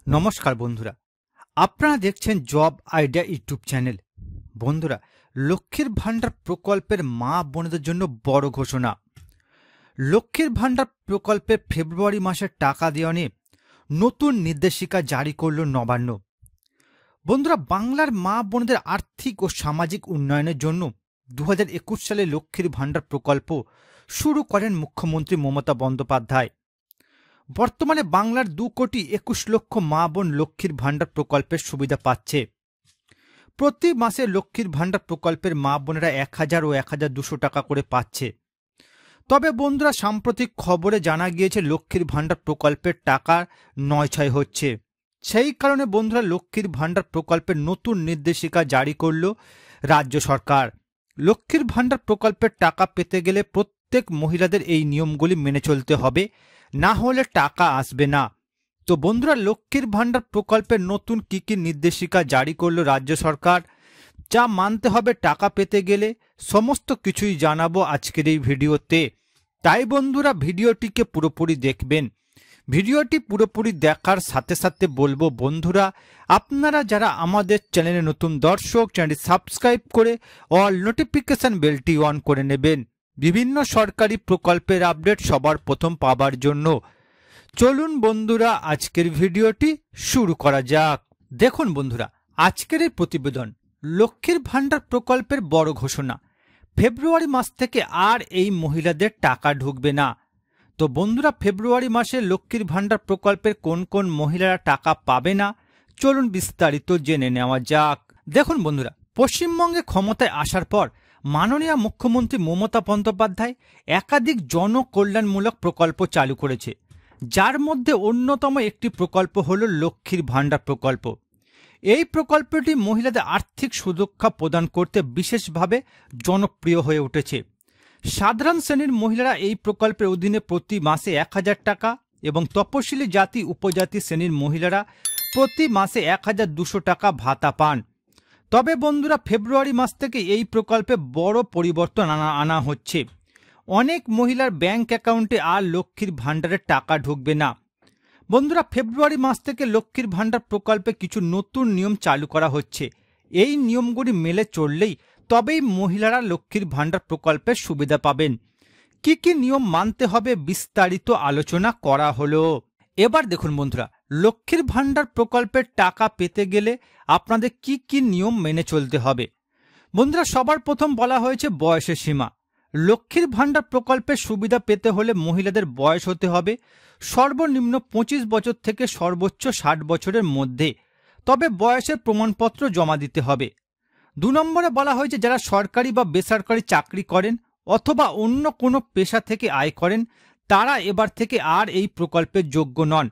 নমস্কার বন্ধুরা, আপনারা দেখছেন জব আইডিয়া ইউটিউব চ্যানেল। বন্ধুরা, লক্ষ্মীর ভান্ডার প্রকল্পের মা বোনদের জন্য বড় ঘোষণা। লক্ষ্মীর ভান্ডার প্রকল্পের ফেব্রুয়ারি মাসের টাকা দেওয়া নিয়ে নতুন নির্দেশিকা জারি করল নবান্ন। বন্ধুরা, বাংলার মা বোনদের আর্থিক ও সামাজিক উন্নয়নের জন্য 2021 সালে লক্ষ্মীর ভান্ডার প্রকল্প শুরু করেন মুখ্যমন্ত্রী মমতা বন্দ্যোপাধ্যায়। বর্তমানে বাংলার 2,21,00,000 মা বোন লক্ষ্মীর ভান্ডার প্রকল্পের সুবিধা পাচ্ছে। প্রতি মাসে লক্ষ্মীর ভান্ডার প্রকল্পের মা বোনেরা 1,000 ও 1,200 টাকা করে পাচ্ছে। তবে বন্ধুরা, সাম্প্রতিক খবরে জানা গিয়েছে লক্ষ্মীর ভান্ডার প্রকল্পের টাকা নয়ছয় হচ্ছে। সেই কারণে বন্ধুরা, লক্ষ্মীর ভান্ডার প্রকল্পের নতুন নির্দেশিকা জারি করল রাজ্য সরকার। লক্ষ্মীর ভান্ডার প্রকল্পের টাকা পেতে গেলে প্রত্যেক মহিলাদের এই নিয়মগুলি মেনে চলতে হবে, না হলে টাকা আসবে না। তো বন্ধুরা, লক্ষ্মীর ভান্ডার প্রকল্পের নতুন কি কি নির্দেশিকা জারি করলো রাজ্য সরকার, যা মানতে হবে টাকা পেতে গেলে, সমস্ত কিছুই জানাবো আজকের এই ভিডিওতে। তাই বন্ধুরা, ভিডিওটিকে পুরোপুরি দেখবেন। ভিডিওটি পুরোপুরি দেখার সাথে সাথে বলবো বন্ধুরা, আপনারা যারা আমাদের চ্যানেলে নতুন দর্শক, চ্যানেলটি সাবস্ক্রাইব করে অল নোটিফিকেশন বেলটি অন করে নেবেন বিভিন্ন সরকারি প্রকল্পের আপডেট সবার প্রথম পাবার জন্য। চলুন বন্ধুরা, আজকের ভিডিওটি শুরু করা যাক। দেখুন বন্ধুরা, আজকের এই প্রতিবেদন লক্ষ্মীর ভান্ডার প্রকল্পের বড় ঘোষণা। ফেব্রুয়ারি মাস থেকে আর এই মহিলাদের টাকা ঢুকবে না। তো বন্ধুরা, ফেব্রুয়ারি মাসে লক্ষ্মীর ভান্ডার প্রকল্পের কোন কোন মহিলারা টাকা পাবে না, চলুন বিস্তারিত জেনে নেওয়া যাক। দেখুন বন্ধুরা, পশ্চিমবঙ্গে ক্ষমতায় আসার পর মাননীয় মুখ্যমন্ত্রী মমতা বন্দ্যোপাধ্যায় একাধিক জনকল্যাণমূলক প্রকল্প চালু করেছে, যার মধ্যে অন্যতম একটি প্রকল্প হল লক্ষ্মীর ভান্ডার প্রকল্প। এই প্রকল্পটি মহিলাদের আর্থিক সুরক্ষা প্রদান করতে বিশেষভাবে জনপ্রিয় হয়ে উঠেছে। সাধারণ শ্রেণীর মহিলারা এই প্রকল্পের অধীনে প্রতি মাসে 1,000 টাকা এবং তপশিলি জাতি উপজাতি শ্রেণীর মহিলারা প্রতি মাসে 1,200 টাকা ভাতা পান। তবে বন্ধুরা, ফেব্রুয়ারি মাস থেকে এই প্রকল্পে বড় পরিবর্তন আনা হচ্ছে। অনেক মহিলার ব্যাংক অ্যাকাউন্টে আর লক্ষ্মীর ভান্ডারের টাকা ঢুকবে না। বন্ধুরা, ফেব্রুয়ারি মাস থেকে লক্ষ্মীর ভান্ডার প্রকল্পে কিছু নতুন নিয়ম চালু করা হচ্ছে। এই নিয়মগুলি মেলে চললেই তবেই মহিলারা লক্ষ্মীর ভান্ডার প্রকল্পের সুবিধা পাবেন। কি কি নিয়ম মানতে হবে বিস্তারিত আলোচনা করা হলো। এবার দেখুন বন্ধুরা, লক্ষ্মীর ভান্ডার প্রকল্পের টাকা পেতে গেলে আপনাদের কি কি নিয়ম মেনে চলতে হবে। বন্ধুরা, সবার প্রথম বলা হয়েছে বয়সের সীমা। লক্ষ্মীর ভান্ডার প্রকল্পের সুবিধা পেতে হলে মহিলাদের বয়স হতে হবে সর্বনিম্ন 25 বছর থেকে সর্বোচ্চ 60 বছরের মধ্যে। তবে বয়সের প্রমাণপত্র জমা দিতে হবে। 2 নম্বরে বলা হয়েছে যারা সরকারি বা বেসরকারি চাকরি করেন অথবা অন্য কোনো পেশা থেকে আয় করেন, তারা এবার থেকে আর এই প্রকল্পের যোগ্য নন।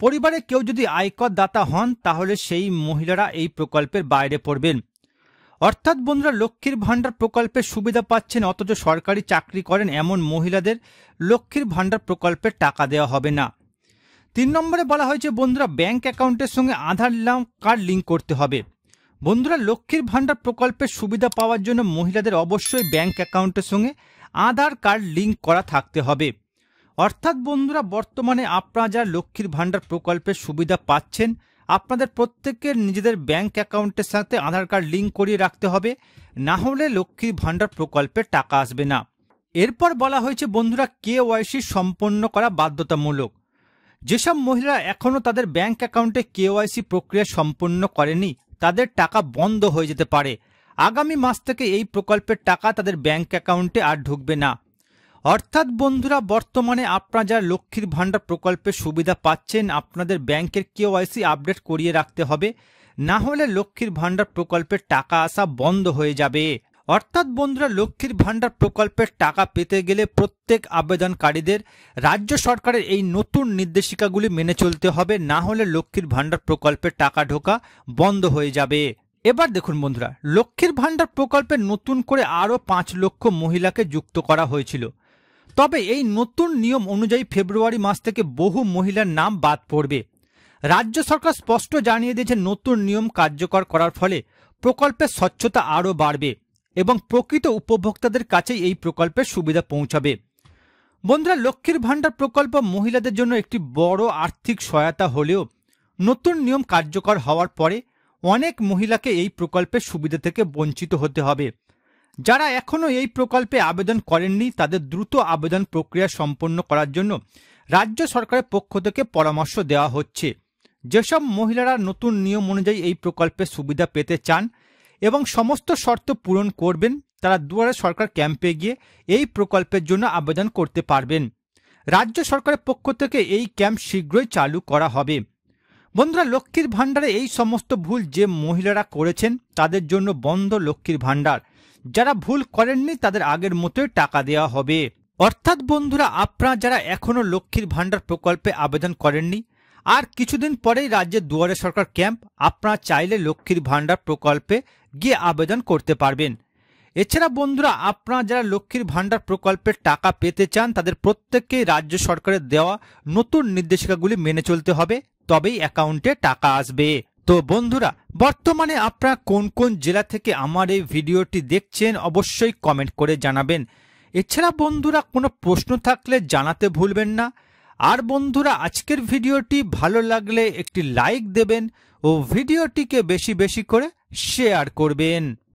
পরিবারে কেউ যদি আয়কর দাতা হন, তাহলে সেই মহিলারা এই প্রকল্পের বাইরে পড়বেন। অর্থাৎ বন্ধুরা, লক্ষ্মীর ভান্ডার প্রকল্পের সুবিধা পাচ্ছেন অথচ সরকারি চাকরি করেন এমন মহিলাদের লক্ষ্মীর ভান্ডার প্রকল্পের টাকা দেওয়া হবে না। 3 নম্বরে বলা হয়েছে বন্ধুরা, ব্যাংক অ্যাকাউন্টের সঙ্গে আধার কার্ড লিঙ্ক করতে হবে। বন্ধুরা, লক্ষ্মীর ভান্ডার প্রকল্পের সুবিধা পাওয়ার জন্য মহিলাদের অবশ্যই ব্যাংক অ্যাকাউন্টের সঙ্গে আধার কার্ড লিঙ্ক করা থাকতে হবে। অর্থাৎ বন্ধুরা, বর্তমানে আপনারা যারা লক্ষ্মীর ভান্ডার প্রকল্পের সুবিধা পাচ্ছেন, আপনাদের প্রত্যেকের নিজেদের ব্যাংক অ্যাকাউন্টের সাথে আধার কার্ড লিঙ্ক করিয়ে রাখতে হবে, না হলে লক্ষ্মীর ভান্ডার প্রকল্পের টাকা আসবে না। এরপর বলা হয়েছে বন্ধুরা, KYC সম্পন্ন করা বাধ্যতামূলক। যেসব মহিলারা এখনও তাদের ব্যাংক অ্যাকাউন্টে KYC প্রক্রিয়া সম্পন্ন করেনি, তাদের টাকা বন্ধ হয়ে যেতে পারে। আগামী মাস থেকে এই প্রকল্পের টাকা তাদের ব্যাংক অ্যাকাউন্টে আর ঢুকবে না। অর্থাৎ বন্ধুরা, বর্তমানে আপনারা যারা লক্ষ্মীর ভান্ডার প্রকল্পের সুবিধা পাচ্ছেন, আপনাদের ব্যাংকের KYC আপডেট করিয়ে রাখতে হবে, না হলে লক্ষ্মীর ভান্ডার প্রকল্পের টাকা আসা বন্ধ হয়ে যাবে। অর্থাৎ বন্ধুরা, লক্ষ্মীর ভান্ডার প্রকল্পের টাকা পেতে গেলে প্রত্যেক আবেদনকারীদের রাজ্য সরকারের এই নতুন নির্দেশিকাগুলি মেনে চলতে হবে, না হলে লক্ষ্মীর ভান্ডার প্রকল্পের টাকা ঢোকা বন্ধ হয়ে যাবে। এবার দেখুন বন্ধুরা, লক্ষ্মীর ভান্ডার প্রকল্পে নতুন করে আরও 5 লক্ষ মহিলাকে যুক্ত করা হয়েছিল। তবে এই নতুন নিয়ম অনুযায়ী ফেব্রুয়ারি মাস থেকে বহু মহিলার নাম বাদ পড়বে। রাজ্য সরকার স্পষ্ট জানিয়ে দিয়েছে, নতুন নিয়ম কার্যকর করার ফলে প্রকল্পের স্বচ্ছতা আরও বাড়বে এবং প্রকৃত উপভোক্তাদের কাছেই এই প্রকল্পের সুবিধা পৌঁছাবে। বন্ধুরা, লক্ষ্মীর ভান্ডার প্রকল্প মহিলাদের জন্য একটি বড় আর্থিক সহায়তা হলেও নতুন নিয়ম কার্যকর হওয়ার পরে অনেক মহিলাকে এই প্রকল্পের সুবিধা থেকে বঞ্চিত হতে হবে। যারা এখনও এই প্রকল্পে আবেদন করেননি তাদের দ্রুত আবেদন প্রক্রিয়া সম্পন্ন করার জন্য রাজ্য সরকারের পক্ষ থেকে পরামর্শ দেওয়া হচ্ছে। যেসব মহিলারা নতুন নিয়ম অনুযায়ী এই প্রকল্পের সুবিধা পেতে চান এবং সমস্ত শর্ত পূরণ করবেন তারা দুয়ারে সরকার ক্যাম্পে গিয়ে এই প্রকল্পের জন্য আবেদন করতে পারবেন। রাজ্য সরকারের পক্ষ থেকে এই ক্যাম্প শীঘ্রই চালু করা হবে। বন্ধুরা, লক্ষ্মীর ভাণ্ডারে এই সমস্ত ভুল যে মহিলারা করেছেন তাদের জন্য বন্ধ লক্ষ্মীর ভাণ্ডার। যারা ভুল করেননি তাদের আগের মতোই টাকা দেওয়া হবে। অর্থাৎ বন্ধুরা, আপনারা যারা এখনও লক্ষ্মীর ভাণ্ডার প্রকল্পে আবেদন করেননি আর কিছুদিন পরেই রাজ্যের দুয়ারে সরকার ক্যাম্প, আপনারা চাইলে লক্ষ্মীর ভাণ্ডার প্রকল্পে গিয়ে আবেদন করতে পারবেন। এছাড়া বন্ধুরা, আপনারা যারা লক্ষ্মীর ভাণ্ডার প্রকল্পের টাকা পেতে চান তাদের প্রত্যেককেই রাজ্য সরকারের দেওয়া নতুন নির্দেশিকাগুলি মেনে চলতে হবে, তবেই অ্যাকাউন্টে টাকা আসবে। তো বন্ধুরা, বর্তমানে আপনারা কোন কোন জেলা থেকে আমার এই ভিডিওটি দেখছেন অবশ্যই কমেন্ট করে জানাবেন। এছাড়া বন্ধুরা, কোনো প্রশ্ন থাকলে জানাতে ভুলবেন না। আর বন্ধুরা, আজকের ভিডিওটি ভালো লাগলে একটি লাইক দেবেন ও ভিডিওটিকে বেশি বেশি করে শেয়ার করবেন।